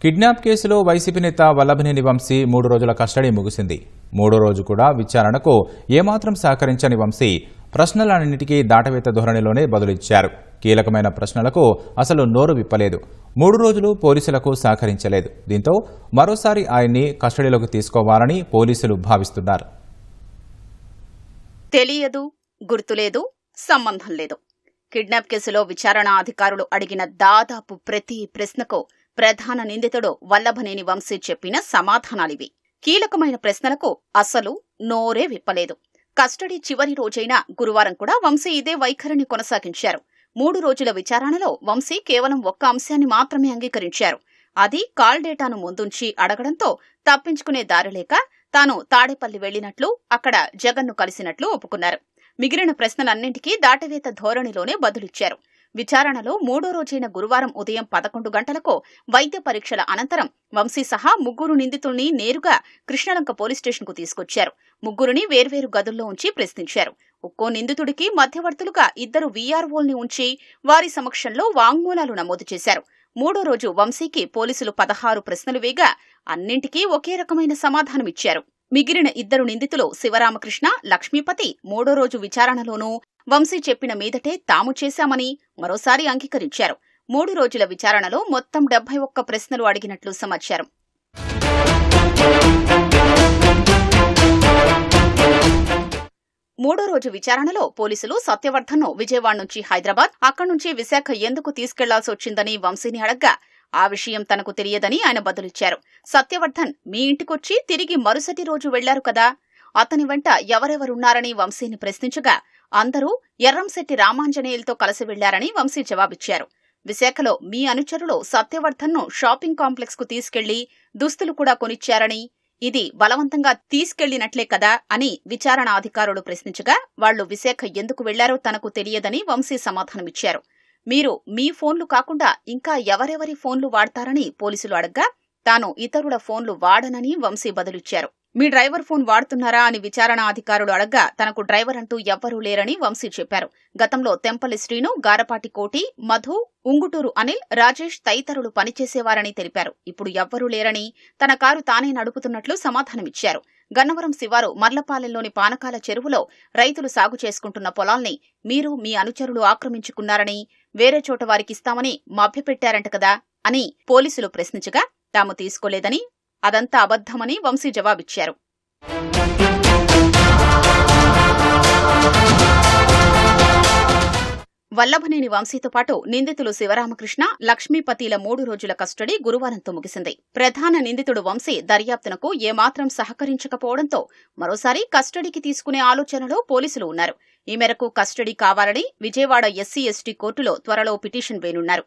Kidnap కేసులో YCP నేత వల్లభనేని వంశీ 3 రోజుల కస్టడీ ముగిసింది. 3వ రోజు కూడా విచారణకు ఏమాత్రం సహకరించని వంశీ ప్రశ్నలన్నింటికీ దాటవేత ధోరణిలోనే బదులిచ్చారు. కీలకమైన ప్రశ్నలకు అసలు నోరు విప్పలేదు. 3 రోజులు పోలీసులకు సహకరించలేదు. దీంతో మరోసారి ఆయన్ని కస్టడీలోకి తీసుకోవాలని పోలీసులు భావిస్తున్నారు. తెలియదు, గుర్తులేదు, సంబంధం లేదు. కిడ్నాప్ కేసులో విచారణ అధికారులు అడిగిన దాదాపు ప్రతి ప్రశ్నకు ప్రధాన నిందితుడు వల్లభనేని వంశీ చెప్పిన సమాధానాలివి. కీలకమైన ప్రశ్నలకు అసలు నోరే విప్పలేదు. కస్టడీ చివరి రోజైన గురువారం కూడా వంశీ ఇదే వైఖరిని కొనసాగించారు. 3 రోజుల విచారణలో వంశీ కేవలం ఒక్క అంశాన్ని మాత్రమే అంగీకరించారు. అది కాల్ డేటాను ముందుంచి అడగడంతో తప్పించుకునే దారిలేక తాను తాడేపల్లి వెళ్లినట్లు, అక్కడ జగన్ను కలిసినట్లు ఒప్పుకున్నారు. మిగిలిన ప్రశ్నలన్నింటికీ దాటవేత ధోరణిలోనే బదులిచ్చారు. విచారణలో 3వ రోజైన గురువారం ఉదయం 11 గంటలకు వైద్య పరీక్షల అనంతరం వంశీ సహా 3 నిందితుల్ని నేరుగా కృష్ణలంక పోలీస్ స్టేషన్కు తీసుకొచ్చారు. 3ని వేర్వేరు గదుల్లో ఉంచి ప్రశ్నించారు. ఒక్కో నిందితుడికి మధ్యవర్తులుగా 2 వీఆర్ఓల్ని ఉంచి వారి సమక్షంలో వాంగ్మూలాలు నమోదు చేశారు. 3వ రోజు వంశీకి పోలీసులు 16 ప్రశ్నలు వేగా అన్నింటికీ ఒకే రకమైన సమాధానమిచ్చారు. మిగిలిన 2 నిందితులు శివరామకృష్ణ, లక్ష్మీపతి 3వ రోజు విచారణలోనూ వంశీ చెప్పిన మీదటే తాము చేశామని మరోసారి అంగీకరించారు. 3 రోజుల విచారణలో మొత్తం 71 ప్రశ్నలు అడిగినట్లు సమాచారం. మూడో రోజు విచారణలో పోలీసులు సత్యవర్ధన్ను విజయవాడ నుంచి హైదరాబాద్, అక్కడి నుంచి విశాఖ ఎందుకు తీసుకెళ్లాల్సి వచ్చిందని వంశీని అడగ్గా ఆ విషయం తనకు తెలియదని ఆయన బదులిచ్చారు. సత్యవర్ధన్ మీ ఇంటికొచ్చి తిరిగి మరుసటి రోజు వెళ్లారు కదా, అతని వెంట ఎవరెవరున్నారని వంశీని ప్రశ్నించగా అందరూ ఎర్రంశెట్టి రామాంజనేయులతో కలిసి వెళ్లారని వంశీ జవాబిచ్చారు. విశాఖలో మీ అనుచరులు సత్యవర్ధన్ను షాపింగ్ కాంప్లెక్స్ కు తీసుకెళ్లి దుస్తులు కూడా కొనిచ్చారని, ఇది బలవంతంగా తీసుకెళ్లినట్లే కదా అని విచారణ అధికారులు ప్రశ్నించగా వాళ్లు విశాఖ ఎందుకు వెళ్లారో తనకు తెలియదని వంశీ సమాధానమిచ్చారు. మీరు మీ ఫోన్లు కాకుండా ఇంకా ఎవరెవరి ఫోన్లు వాడతారని పోలీసులు అడగ్గా తాను ఇతరుల ఫోన్లు వాడనని వంశీ బదులిచ్చారు. మీ డ్రైవర్ ఫోన్ వాడుతున్నారా అని విచారణ అధికారులు అడగ్గా తనకు డ్రైవర్ అంటూ ఎవ్వరూ లేరని వంశీ చెప్పారు. గతంలో తెంపల్లి శ్రీను, గారపాటి కోటి, మధు, ఉంగుటూరు అనిల్, రాజేష్ తదితరులు పనిచేసేవారని తెలిపారు. ఇప్పుడు ఎవ్వరూ లేరని, తన కారు తానే నడుపుతున్నట్లు సమాధానమిచ్చారు. గన్నవరం శివారు మర్లపాలెంలోని పానకాల చెరువులో రైతులు సాగు చేసుకుంటున్న పొలాల్ని మీరు మీ అనుచరులు ఆక్రమించుకున్నారని, వేరే చోట వారికిస్తామని మభ్యపెట్టారంట కదా అని పోలీసులు ప్రశ్నించగా తాము తీసుకోలేదని, అదంతా అబద్దమని వంశీ జవాబిచ్చారు. వల్లభనేని వంశీతో పాటు నిందితులు శివరామకృష్ణ, లక్ష్మీపతిల 3 రోజుల కస్టడీ గురువారంతో ముగిసింది. ప్రధాన నిందితుడు వంశీ దర్యాప్తునకు ఏమాత్రం సహకరించకపోవడంతో మరోసారి కస్టడీకి తీసుకునే ఆలోచనలో పోలీసులు ఉన్నారు. ఈ మేరకు కస్టడీ కావాలని విజయవాడ ఎస్సీ ఎస్టీ కోర్టులో త్వరలో పిటిషన్ వేయనున్నారు.